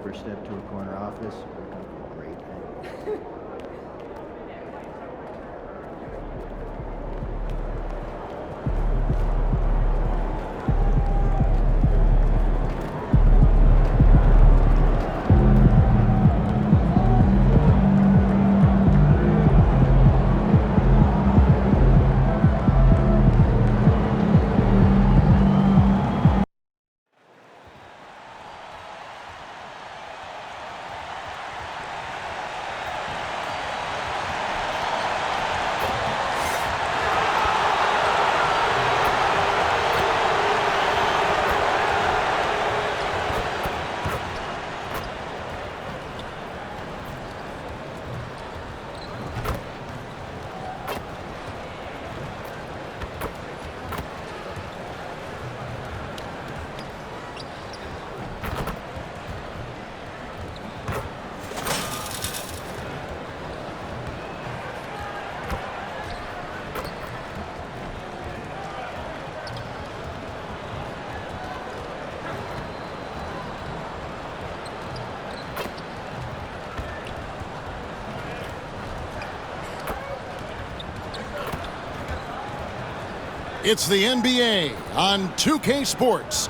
first step to a corner office, we're going to feel great. It's the NBA on 2K Sports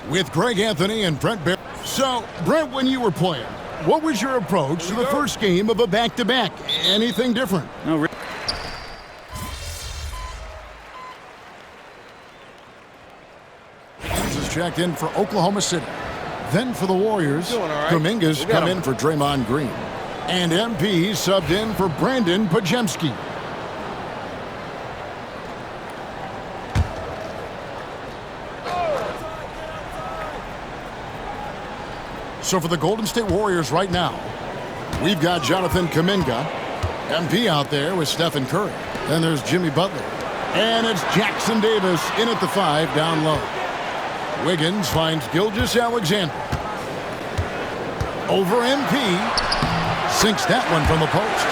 with Greg Anthony and Brent Barry. So, Brent, when you were playing, what was your approach to the first game of a back-to-back? Anything different? No, really. Higgins is checked in for Oklahoma City. Then for the Warriors, Kuminga's come in for Draymond Green. And MP subbed in for Brandon Pajemski. So for the Golden State Warriors right now, we've got Jonathan Kuminga, MP out there with Stephen Curry. Then there's Jimmy Butler. And it's Jackson Davis in at the 5 down low. Wiggins finds Gilgeous-Alexander. Over MP. Sinks that one from the post.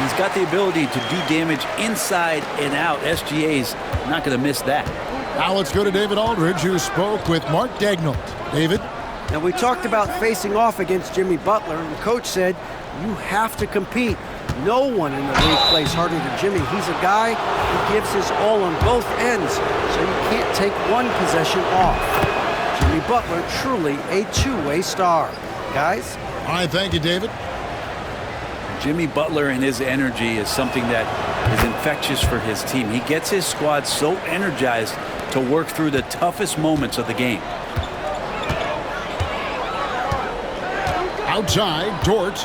He's got the ability to do damage inside and out. SGA's not going to miss that. Now let's go to David Aldridge, who spoke with Mark Daigneault. David? Now, we talked about facing off against Jimmy Butler, and the coach said, you have to compete. No one in the league plays harder than Jimmy. He's a guy who gives his all on both ends, so you can't take one possession off. Jimmy Butler, truly a two-way star. Guys? All right, thank you, David. Jimmy Butler and his energy is something that is infectious for his team. He gets his squad so energized to work through the toughest moments of the game. Outside, Dort.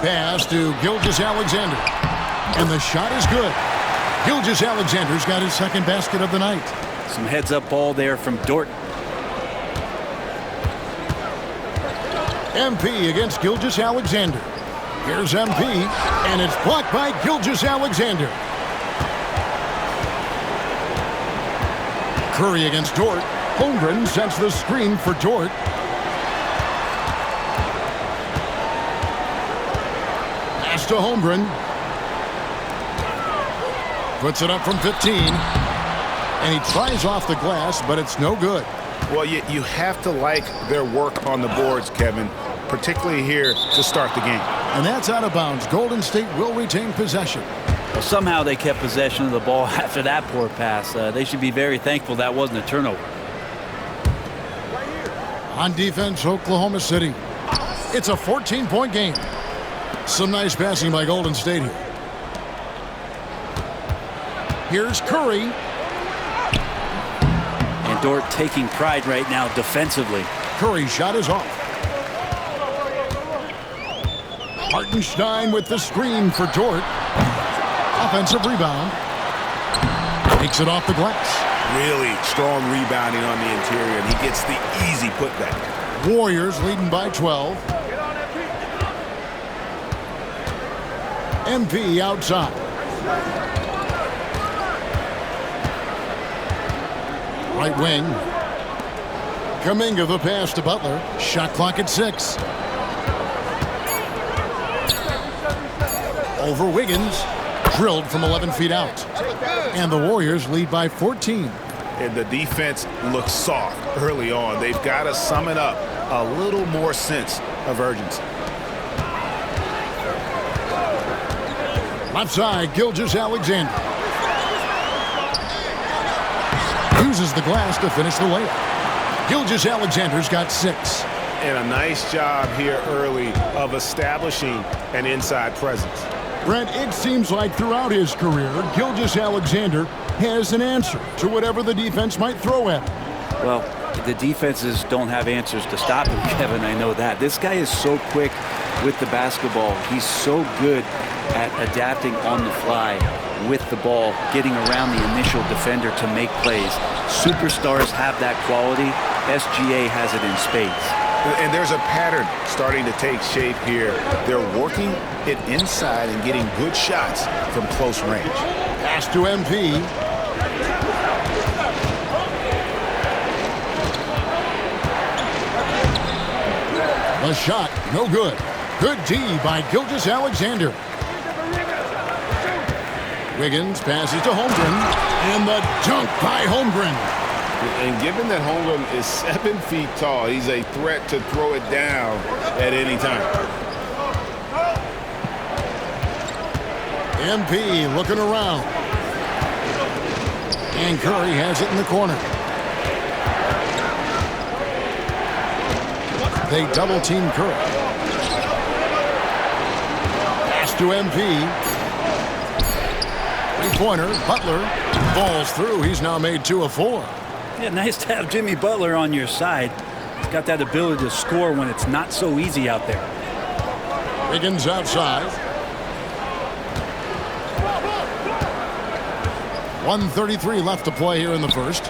Pass to Gilgeous-Alexander. And the shot is good. Gilgeous-Alexander's got his second basket of the night. Some heads-up ball there from Dort. MP against Gilgeous-Alexander. Here's MP, and it's blocked by Gilgeous-Alexander. Curry against Dort. Holmgren sets the screen for Dort. Pass to Holmgren. Puts it up from 15. And he tries off the glass, but it's no good. Well, you have to like their work on the boards, Kevin, particularly here to start the game. And that's out of bounds. Golden State will retain possession. Well, somehow they kept possession of the ball after that poor pass. They should be very thankful that wasn't a turnover. On defense, Oklahoma City. It's a 14-point game. Some nice passing by Golden State here. Here's Curry. And Dort taking pride right now defensively. Curry's shot is off. Hartenstein with the screen for Dort. Offensive rebound. Takes it off the glass. Really strong rebounding on the interior, and he gets the easy putback. Warriors leading by 12. MP outside. Right wing. Kuminga the pass to Butler. Shot clock at 6. Over Wiggins. Drilled from 11 feet out. And the Warriors lead by 14. and the defense looks soft early on. They've got to sum it up a little more sense of urgency. Left side, Gilgeous-Alexander. Uses the glass to finish the layup. Gilgeous-Alexander's got 6. And a nice job here early of establishing an inside presence. Brent, it seems like throughout his career, Gilgeous-Alexander has an answer to whatever the defense might throw at him. Well, the defenses don't have answers to stop him, Kevin. I know that. This guy is so quick with the basketball. He's so good at adapting on the fly with the ball, getting around the initial defender to make plays. Superstars have that quality. SGA has it in spades. And there's a pattern starting to take shape here. They're working it inside and getting good shots from close range. Pass to MP. The shot, no good. Good D by Gilgeous-Alexander. Wiggins passes to Holmgren, and the dunk by Holmgren. And given that Holmgren is 7 feet tall, he's a threat to throw it down at any time. MP looking around. And Curry has it in the corner. They double team Curry. Pass to MP. Three-pointer, Butler falls through. He's now made 2 of 4. Yeah, nice to have Jimmy Butler on your side. He's got that ability to score when it's not so easy out there. Wiggins outside. 1:33 left to play here in the first.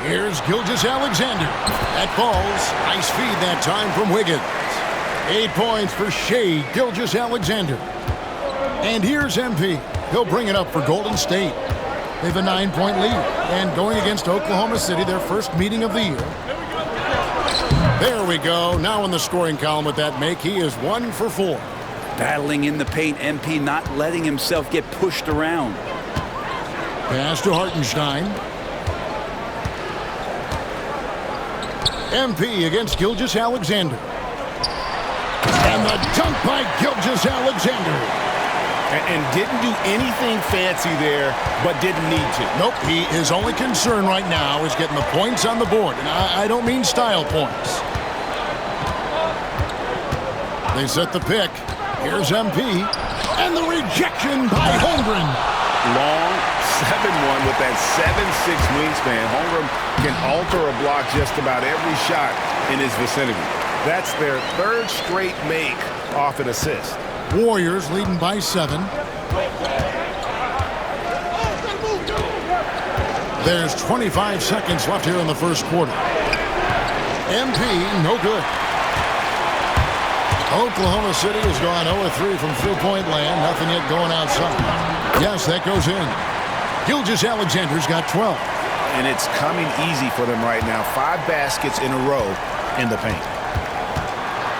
Here's Gilgeous-Alexander. That falls. Nice feed that time from Wiggins. 8 points for Shai Gilgeous-Alexander. And here's MP. He'll bring it up for Golden State. They have a 9-point lead. And going against Oklahoma City, their first meeting of the year. There we go. Now in the scoring column with that make, he is 1 for 4. Battling in the paint, MP not letting himself get pushed around. Pass to Hartenstein. MP against Gilgeous-Alexander. And the dunk by Gilgeous-Alexander. And didn't do anything fancy there, but didn't need to. Nope, his only concern right now is getting the points on the board. And I don't mean style points. They set the pick. Here's MP. And the rejection by Holmgren. Long 7-1 with that 7'6" wingspan. Holmgren can alter a block just about every shot in his vicinity. That's their 3rd straight make off an assist. Warriors leading by 7. There's 25 seconds left here in the first quarter. MP, no good. Oklahoma City has gone 0-3 from three-point land. Nothing yet going outside. Yes, that goes in. Gilgeous-Alexander's got 12. And it's coming easy for them right now. 5 baskets in a row in the paint.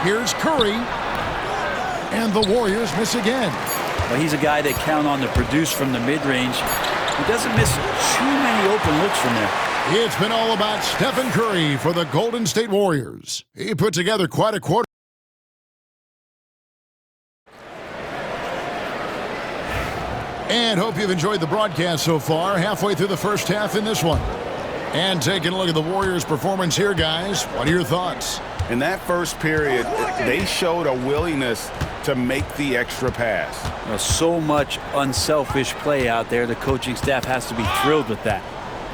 Here's Curry. And the Warriors miss again. Well, he's a guy they count on to produce from the mid-range. He doesn't miss too many open looks from there. It's been all about Stephen Curry for the Golden State Warriors. He put together quite a quarter. And hope you've enjoyed the broadcast so far. Halfway through the first half in this one. And taking a look at the Warriors' performance here, guys. What are your thoughts? In that first period, they showed a willingness to make the extra pass. So much unselfish play out there. The coaching staff has to be thrilled with that.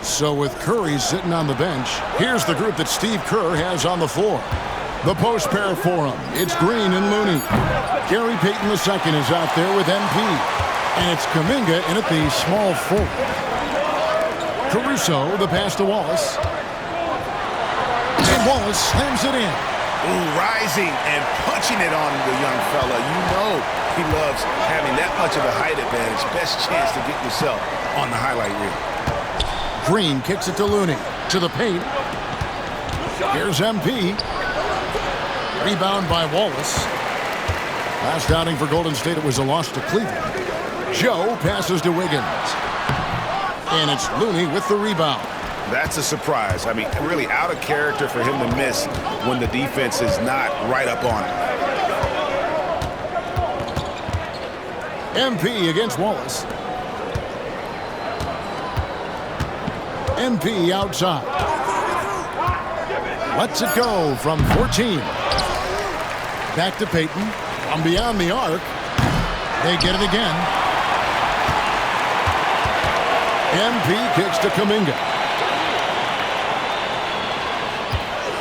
So with Curry sitting on the bench, here's the group that Steve Kerr has on the floor. The post pair for him. It's Green and Looney. Gary Payton II is out there with MP. And it's Kuminga in at the small forward. Caruso, the pass to Wallace. And Wallace slams it in. Ooh, rising and punching it on the young fella. You know he loves having that much of a height advantage. Best chance to get yourself on the highlight reel. Green kicks it to Looney. To the paint. Here's MP. Rebound by Wallace. Last outing for Golden State, it was a loss to Cleveland. Joe passes to Wiggins. And it's Looney with the rebound. That's a surprise. I mean, really out of character for him to miss when the defense is not right up on him. MP against Wallace. MP outside. Lets it go from 14. Back to Payton. From beyond the arc. They get it again. MP kicks to Kuminga.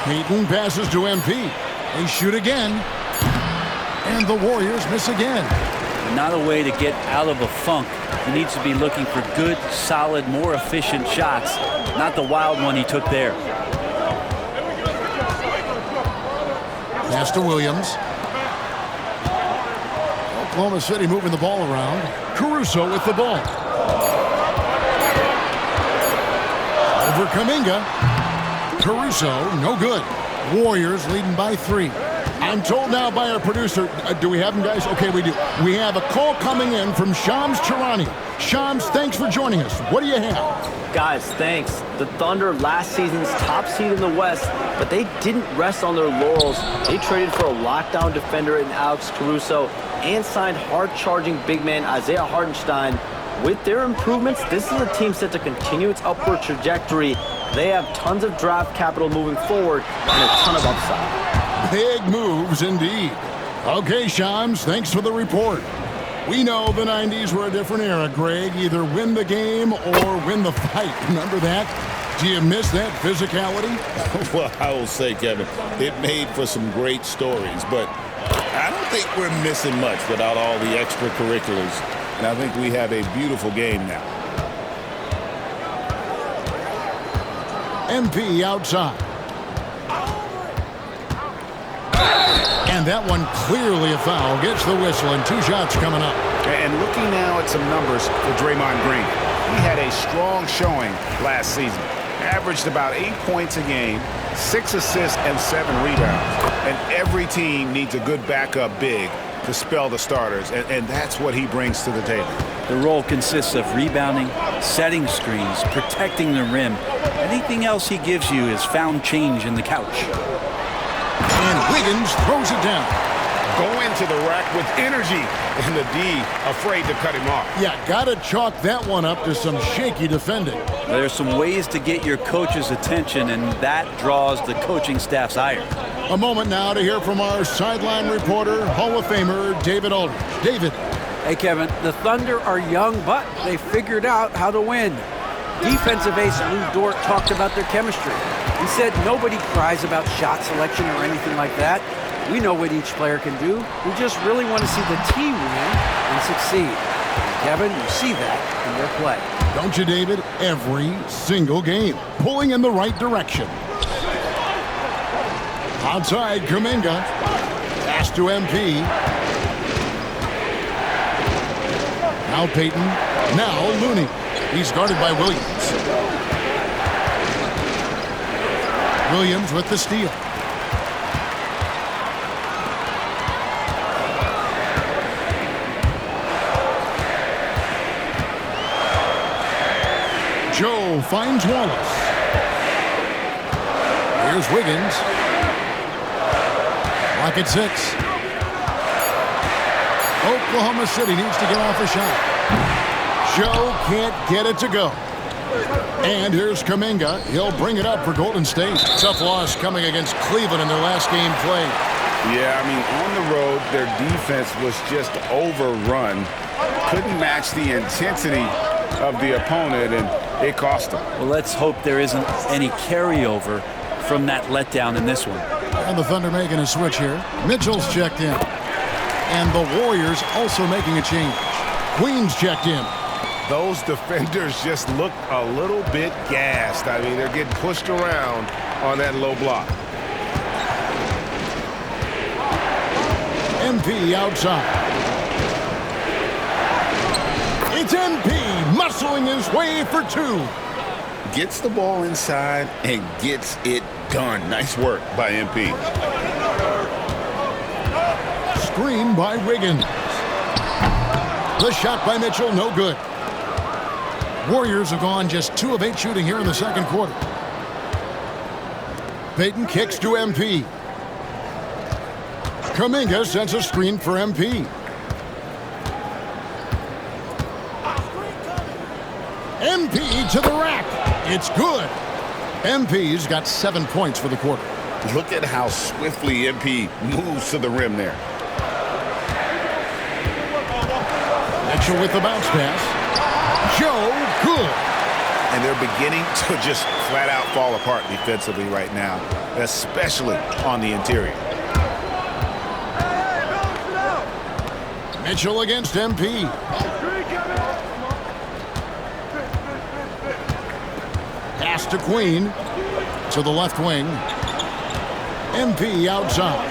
Payton passes to MP. They shoot again. And the Warriors miss again. Not a way to get out of a funk. He needs to be looking for good, solid, more efficient shots. Not the wild one he took there. Pass to Williams. Oklahoma City moving the ball around. Caruso with the ball. Over Kuminga. Caruso, no good. Warriors leading by 3. I'm told now by our producer, do we have him, guys? Okay, we do. We have a call coming in from Shams Charania. Shams, thanks for joining us. What do you have? Guys, thanks. The Thunder, last season's top seed in the West, but they didn't rest on their laurels. They traded for a lockdown defender in Alex Caruso and signed hard-charging big man Isaiah Hartenstein. With their improvements, this is a team set to continue its upward trajectory. They have tons of draft capital moving forward and a ton of upside. Big moves indeed. Okay, Shams, thanks for the report. We know the 90s were a different era, Greg. Either win the game or win the fight. Remember that? Do you miss that physicality? Well, I will say, Kevin, it made for some great stories, but I don't think we're missing much without all the extracurriculars. And I think we have a beautiful game now. MP outside. And that one clearly a foul. Gets the whistle and 2 shots coming up. And looking now at some numbers for Draymond Green. He had a strong showing last season. Averaged about 8 points a game, 6 assists and 7 rebounds. And every team needs a good backup big to spell the starters, and that's what he brings to the table. The role consists of rebounding, setting screens, protecting the rim. Anything else he gives you is found change in the couch. And Wiggins throws it down. Going to the rack with energy, and the D afraid to cut him off. Yeah, gotta chalk that one up to some shaky defending. There's some ways to get your coach's attention, and that draws the coaching staff's ire. A moment now to hear from our sideline reporter, Hall of Famer David Aldridge. David. Hey, Kevin, the Thunder are young, but they figured out how to win. Defensive ace Lou Dort talked about their chemistry. He said nobody cries about shot selection or anything like that. We know what each player can do. We just really want to see the team win and succeed. And Kevin, you see that in their play. Don't you, David? Every single game. Pulling in the right direction. Outside, Kuminga. Pass to MP. Now Payton. Now Looney. He's guarded by Williams. Williams with the steal. Joe finds Wallace. Here's Wiggins. Lock at 6. Oklahoma City needs to get off a shot. Joe can't get it to go. And here's Kuminga. He'll bring it up for Golden State. Tough loss coming against Cleveland in their last game played. Yeah, I mean, on the road, their defense was just overrun. Couldn't match the intensity of the opponent, and it cost them. Well, let's hope there isn't any carryover from that letdown in this one. And the Thunder making a switch here. Mitchell's checked in. And the Warriors also making a change. Queens checked in. Those defenders just look a little bit gassed. I mean, they're getting pushed around on that low block. MP outside. It's MP muscling his way for 2. Gets the ball inside and gets it done. Nice work by MP. Screen by Wiggins. The shot by Mitchell, no good. Warriors have gone just 2 of 8 shooting here in the second quarter. Payton kicks to MP. Kuminga sends a screen for MP. MP to the rack. It's good. MP's got 7 points for the quarter. Look at how swiftly MP moves to the rim there. Mitchell with the bounce pass. Joe, good. And they're beginning to just flat out fall apart defensively right now, especially on the interior. Mitchell against MP. Pass to Queen. To the left wing. MP outside.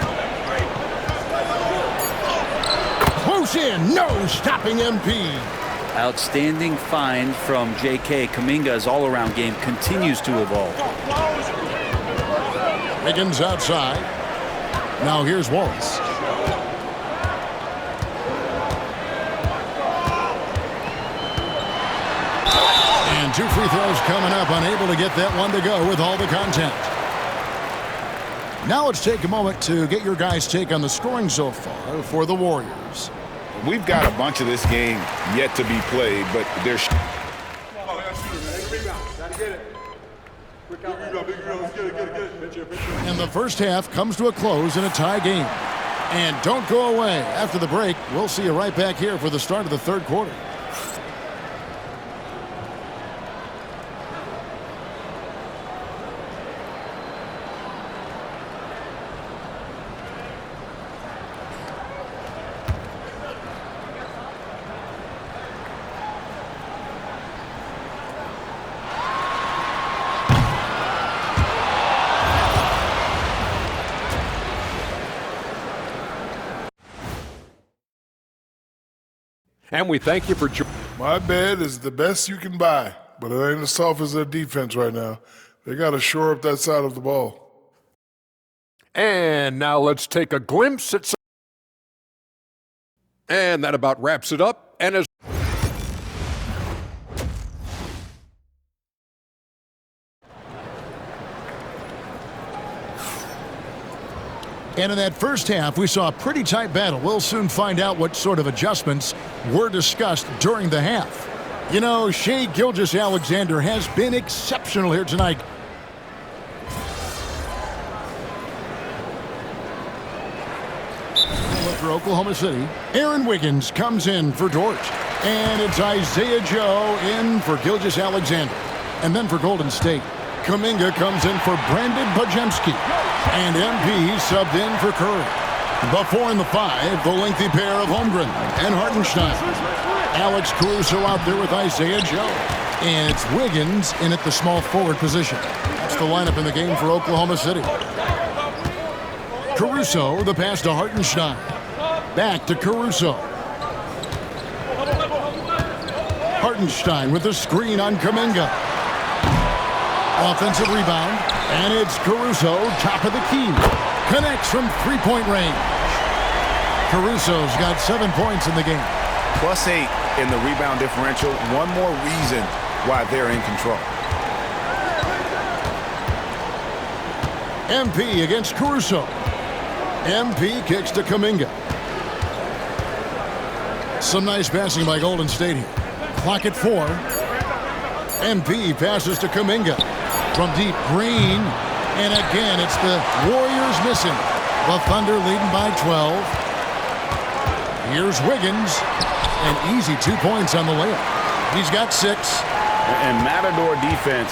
Close in. No stopping MP. Outstanding find from J.K. Kuminga's all-around game continues to evolve. Wiggins outside. Now here's Wallace. And 2 free throws coming up, unable to get that one to go with all the contact. Now let's take a moment to get your guys' take on the scoring so far for the Warriors. We've got a bunch of this game yet to be played, but there's... And the first half comes to a close in a tie game. And don't go away. After the break, we'll see you right back here for the start of the third quarter. And we thank you for joining. My bed is the best you can buy, but it ain't as soft as their defense right now. They got to shore up that side of the ball. And now let's take a glimpse at some. And that about wraps it up. And as And in that first half, we saw a pretty tight battle. We'll soon find out what sort of adjustments were discussed during the half. You know, Shai Gilgeous-Alexander has been exceptional here tonight. For Oklahoma City, Aaron Wiggins comes in for Dort. And it's Isaiah Joe in for Gilgeous-Alexander. And then for Golden State, Kuminga comes in for Brandon Bajemski. And MP subbed in for Curry. The 4 and the 5, the lengthy pair of Holmgren and Hartenstein. Alex Caruso out there with Isaiah Joe. And it's Wiggins in at the small forward position. That's the lineup in the game for Oklahoma City. Caruso, the pass to Hartenstein. Back to Caruso. Hartenstein with the screen on Kuminga. Offensive rebound. And it's Caruso, top of the key. Connects from three-point range. Caruso's got 7 points in the game. +8 in the rebound differential. One more reason why they're in control. MP against Caruso. MP kicks to Kuminga. Some nice passing by Golden State here. Clock at 4. MP passes to Kuminga. From deep, Green. And again, it's the Warriors missing. The Thunder leading by 12. Here's Wiggins. An easy 2 points on the layup. He's got 6. And Matador defense,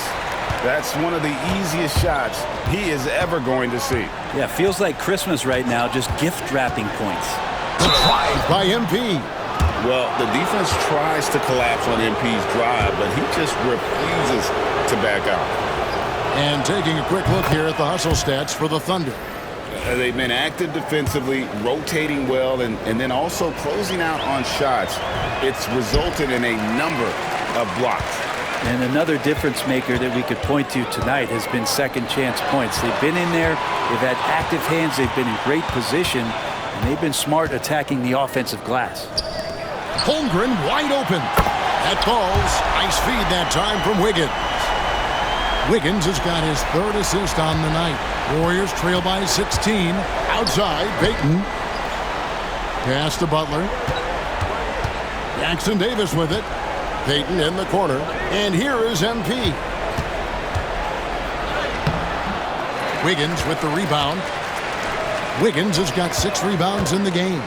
that's one of the easiest shots he is ever going to see. Yeah, feels like Christmas right now, just gift wrapping points. The drive by MP. Well, the defense tries to collapse on MP's drive, but he just refuses to back out. And taking a quick look here at the hustle stats for the Thunder. They've been active defensively, rotating well, and then also closing out on shots. It's resulted in a number of blocks. And another difference maker that we could point to tonight has been second chance points. They've been in there, they've had active hands, they've been in great position, and they've been smart attacking the offensive glass. Holmgren wide open. That falls. Nice feed that time from Wiggins. Wiggins has got his 3rd assist on the night. Warriors trail by 16. Outside, Payton. Pass to Butler. Jackson Davis with it. Payton in the corner. And here is MP. Wiggins with the rebound. Wiggins has got 6 rebounds in the game.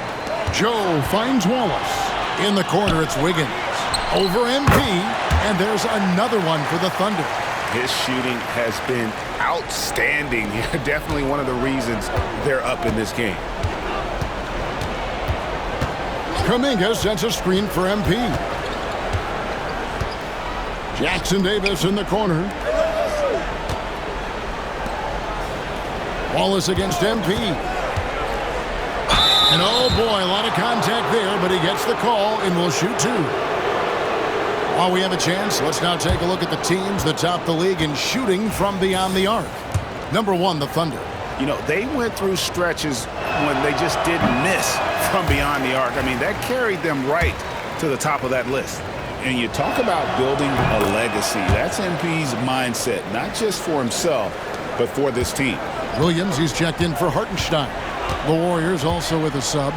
Joe finds Wallace. In the corner, it's Wiggins. Over MP. And there's another one for the Thunder. His shooting has been outstanding. Definitely one of the reasons they're up in this game. Kuminga sends a screen for MP. Jackson Davis in the corner. Wallace against MP. And oh boy, a lot of contact there, but he gets the call and will shoot 2. While we have a chance, let's now take a look at the teams that top the league in shooting from beyond the arc. Number 1, the Thunder. You know, they went through stretches when they just didn't miss from beyond the arc. I mean, that carried them right to the top of that list. And you talk about building a legacy. That's MP's mindset, not just for himself, but for this team. Williams, he's checked in for Hartenstein. The Warriors also with a sub.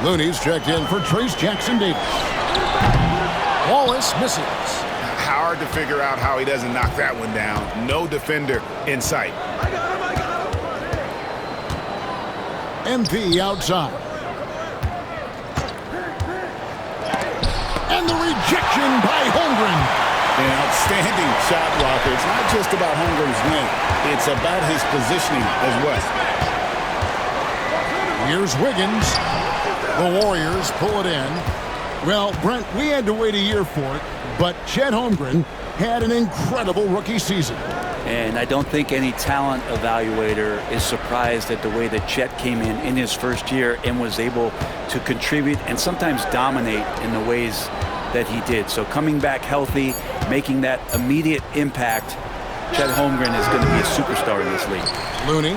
Looney's checked in for Trace Jackson Davis. Wallace misses. Hard to figure out how he doesn't knock that one down. No defender in sight. MP outside. And the rejection by Holmgren. An outstanding shot blocker. It's not just about Holmgren's length. It's about his positioning as well. Here's Wiggins. The Warriors pull it in. Well, Brent, we had to wait a year for it, but Chet Holmgren had an incredible rookie season. And I don't think any talent evaluator is surprised at the way that Chet came in his first year and was able to contribute and sometimes dominate in the ways that he did. So coming back healthy, making that immediate impact, Chet Holmgren is going to be a superstar in this league. Looney,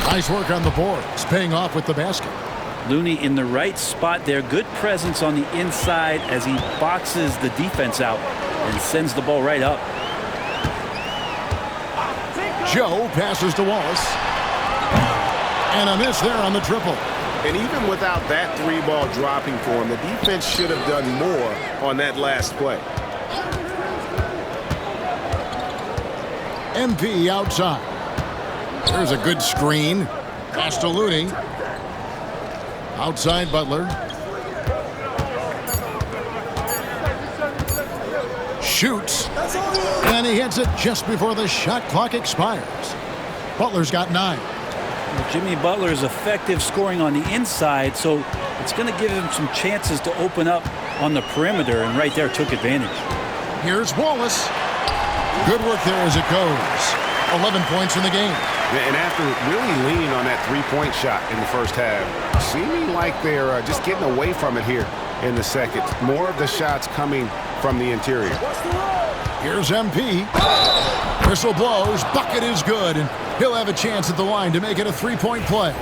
nice work on the boards, paying off with the basket. Looney in the right spot there. Good presence on the inside as he boxes the defense out and sends the ball right up. Joe passes to Wallace. And a miss there on the triple. And even without that 3-ball dropping for him, the defense should have done more on that last play. MP outside. There's a good screen. Pass to Looney. Outside Butler. Shoots. And he hits it just before the shot clock expires. Butler's got 9. Jimmy Butler is effective scoring on the inside, so it's going to give him some chances to open up on the perimeter, and right there took advantage. Here's Wallace. Good work there as it goes. 11 points in the game. And after really leaning on that 3-point shot in the first half, seeming like they're just getting away from it here in the second. More of the shots coming from the interior. Here's MP. Whistle blows. Bucket is good, and he'll have a chance at the line to make it a 3-point play.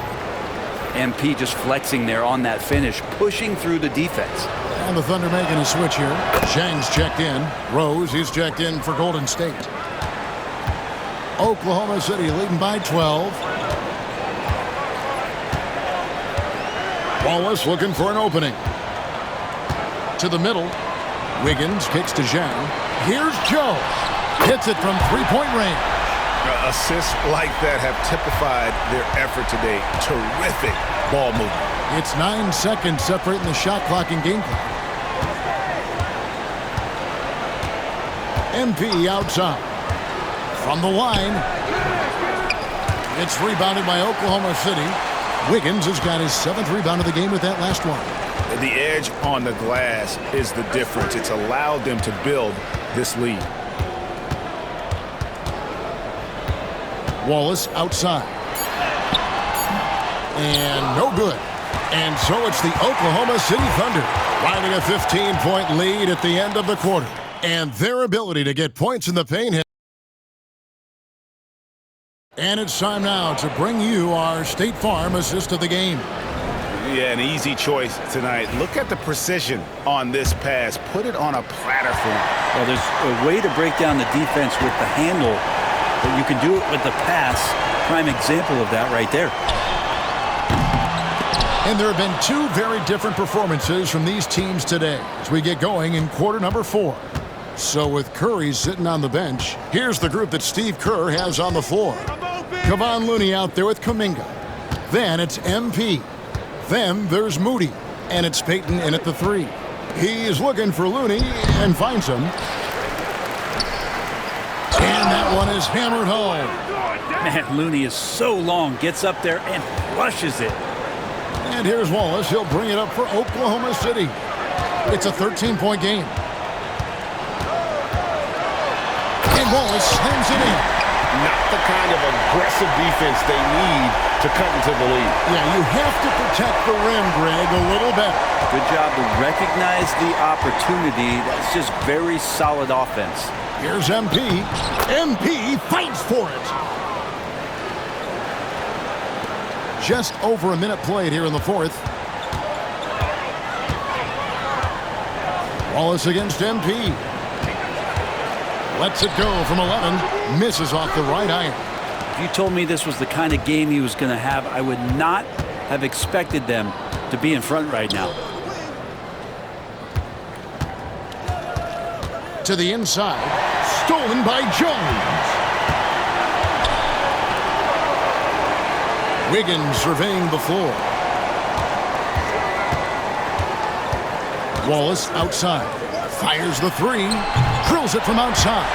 MP just flexing there on that finish, pushing through the defense. And the Thunder making a switch here. Shang's checked in. Rose, he's checked in for Golden State. Oklahoma City leading by 12. Wallace looking for an opening. To the middle. Wiggins kicks to Zhang. Here's Joe. Hits it from 3-point range. Assists like that have typified their effort today. Terrific ball movement. It's 9 seconds separating the shot clock and game clock. MP outside. From the line. It's rebounded by Oklahoma City. Wiggins has got his 7th rebound of the game with that last one. The edge on the glass is the difference. It's allowed them to build this lead. Wallace outside. And no good. And so it's the Oklahoma City Thunder riding a 15-point lead at the end of the quarter. And their ability to get points in the paint. And it's time now to bring you our State Farm assist of the game. Yeah, an easy choice tonight. Look at the precision on this pass. Put it on a platter for him. Well, there's a way to break down the defense with the handle, but you can do it with the pass. Prime example of that right there. And there have been two very different performances from these teams today as we get going in quarter number 4. So with Curry sitting on the bench, here's the group that Steve Kerr has on the floor. Kevon Looney out there with Kuminga. Then it's MP. Then there's Moody. And it's Payton in at the 3. He's looking for Looney and finds him. And that one is hammered home. Man, Looney is so long, gets up there and flushes it. And here's Wallace. He'll bring it up for Oklahoma City. It's a 13-point game. And Wallace slams it in. Not the kind of aggressive defense they need to cut into the lead. Yeah, you have to protect the rim, Greg, a little better. Good job to recognize the opportunity. That's just very solid offense. Here's MP. MP fights for it. Just over a minute played here in the 4th. Wallace against MP. Lets it go from 11. Misses off the right iron. If you told me this was the kind of game he was going to have, I would not have expected them to be in front right now. To the inside. Stolen by Jones. Wiggins surveying the floor. Wallace outside. Fires the 3. Drills it from outside.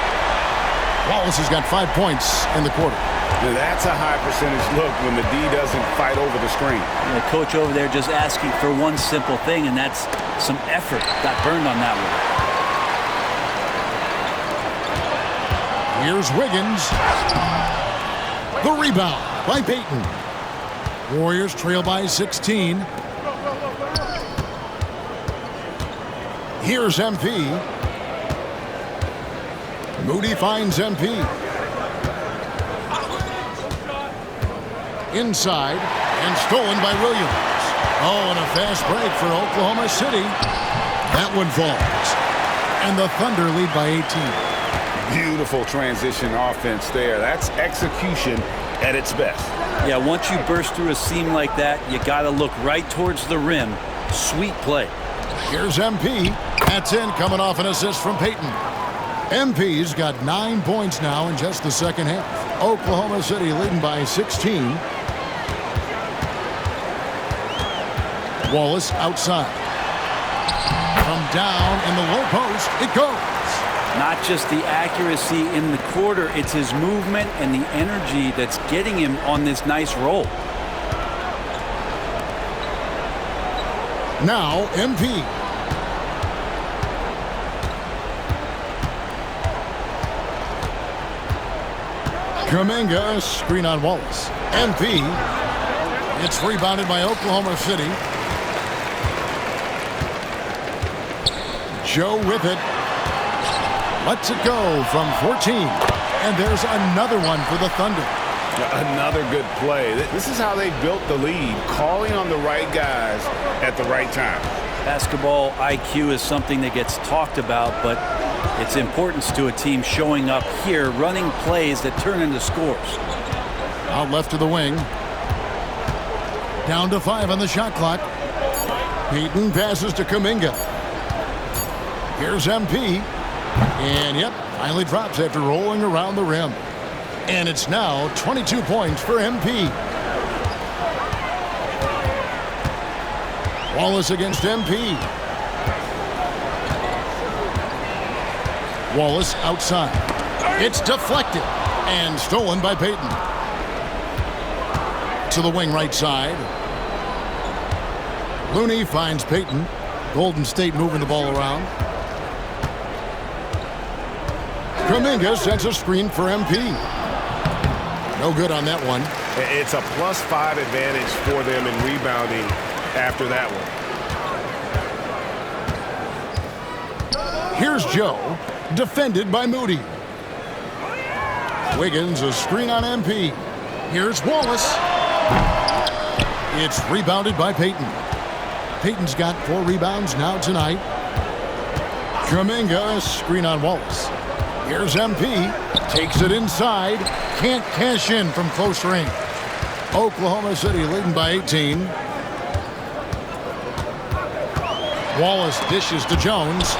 Wallace has got 5 points in the quarter. Now that's a high percentage look when the D doesn't fight over the screen. And the coach over there just asking for one simple thing, and that's some effort. Got burned on that one. Here's Wiggins. The rebound by Payton. Warriors trail by 16. Here's MP. Moody finds MP. Inside and stolen by Williams. Oh, and a fast break for Oklahoma City. That one falls. And the Thunder lead by 18. Beautiful transition offense there. That's execution at its best. Yeah, once you burst through a seam like that, you got to look right towards the rim. Sweet play. Here's MP. That's in, coming off an assist from Payton. MP's got 9 points now in just the second half. Oklahoma City leading by 16. Wallace outside. From down in the low post, it goes. Not just the accuracy in the quarter, it's his movement and the energy that's getting him on this nice roll. Now, MP. Kuminga, screen on Wallace. MP. It's rebounded by Oklahoma City. Joe with it. Lets it go from 14. And there's another one for the Thunder. Another good play. This is how they built the lead, calling on the right guys at the right time. Basketball IQ is something that gets talked about, but its importance to a team showing up here, running plays that turn into scores. Out left to the wing. Down to 5 on the shot clock. Payton passes to Kuminga. Here's MP. And yep, finally drops after rolling around the rim. And it's now 22 points for MP. Wallace against MP. Wallace outside. It's deflected and stolen by Payton. To the wing right side. Looney finds Payton. Golden State moving the ball around. Kuminga sets a screen for MP. No good on that one. It's a +5 advantage for them in rebounding after that one. Here's Joe, defended by Moody. Wiggins, a screen on MP. Here's Wallace. It's rebounded by Payton. Peyton's got 4 rebounds now tonight. Kuminga, screen on Wallace. Here's MP, takes it inside, can't cash in from close range. Oklahoma City leading by 18. Wallace dishes to Jones.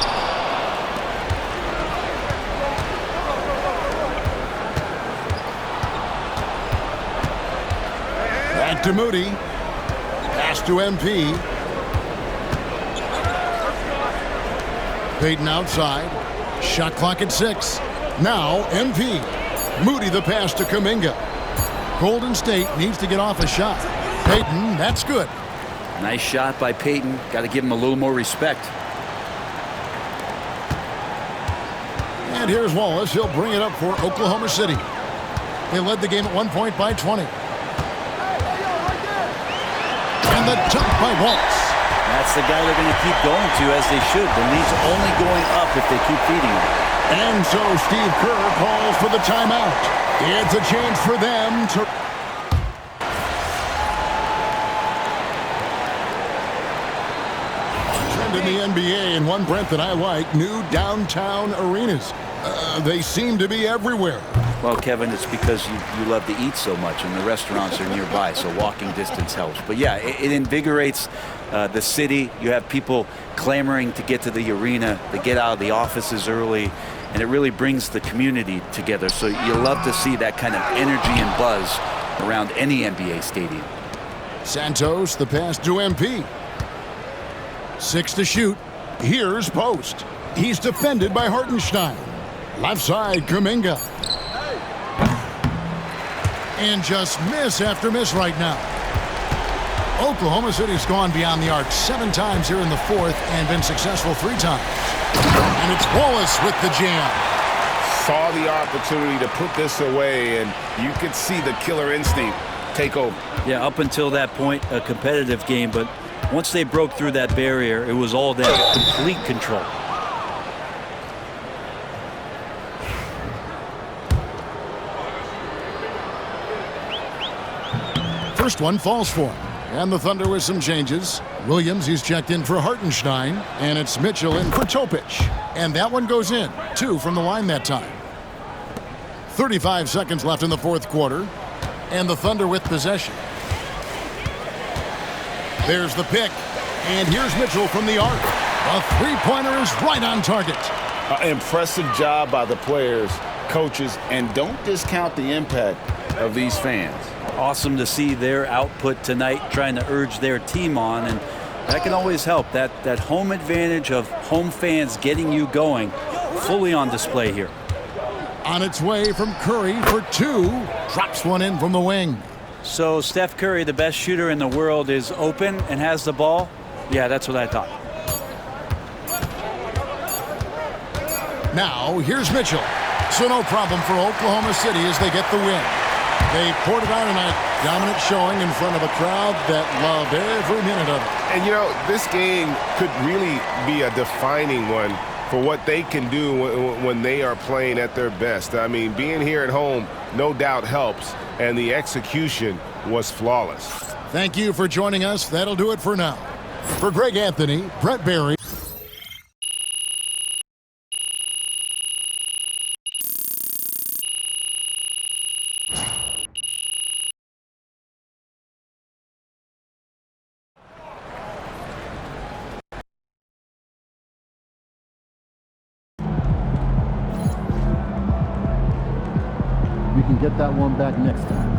Back to Moody. Pass to MP. Peyton outside. Shot clock at 6. Now MP. Moody the pass to Kuminga. Golden State needs to get off a shot. Peyton, that's good. Nice shot by Peyton. Got to give him a little more respect. And here's Wallace. He'll bring it up for Oklahoma City. They led the game at 1 point by 20. And the dunk by Wallace. That's the guy they're going to keep going to, as they should. The lead's only going up if they keep feeding him. And so Steve Kerr calls for the timeout. It's a chance for them to... Trend in the NBA, and one, Brent, that I like, new downtown arenas. They seem to be everywhere. Well, Kevin, it's because you love to eat so much, and the restaurants are nearby, so walking distance helps. But yeah, it invigorates the city. You have people clamoring to get to the arena, to get out of the offices early, and it really brings the community together. So you love to see that kind of energy and buzz around any NBA stadium. Santos, the pass to MP. 6 to shoot. Here's Post. He's defended by Hartenstein. Left side, Kuminga. And just miss after miss right now. Oklahoma City's gone beyond the arc 7 times here in the 4th and been successful 3 times. And it's Wallace with the jam. Saw the opportunity to put this away, and you could see the killer instinct take over. Yeah, up until that point, a competitive game, but once they broke through that barrier, it was all there. Complete control. First one falls for him. And the Thunder with some changes. Williams, he's checked in for Hartenstein. And it's Mitchell in for Topic. And that one goes in. 2 from the line that time. 35 seconds left in the 4th quarter. And the Thunder with possession. There's the pick. And here's Mitchell from the arc. A 3-pointer is right on target. Impressive job by the players, coaches, and don't discount the impact of these fans. Awesome to see their output tonight, trying to urge their team on, and that can always help. That home advantage of home fans getting you going, fully on display here. On its way from Curry for 2. Drops one in from the wing. So Steph Curry, the best shooter in the world, is open and has the ball? Yeah, that's what I thought. Now, here's Mitchell. So no problem for Oklahoma City as they get the win. They poured it on tonight. Dominant showing in front of a crowd that loved every minute of it. And, you know, this game could really be a defining one for what they can do when they are playing at their best. I mean, being here at home no doubt helps, and the execution was flawless. Thank you for joining us. That'll do it for now. For Greg Anthony, Brett Barry. You can get that one back next time.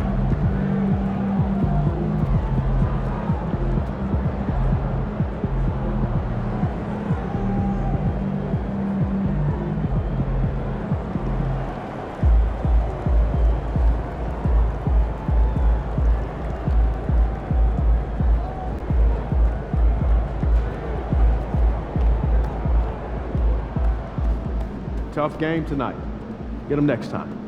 Tough game tonight. Get them next time.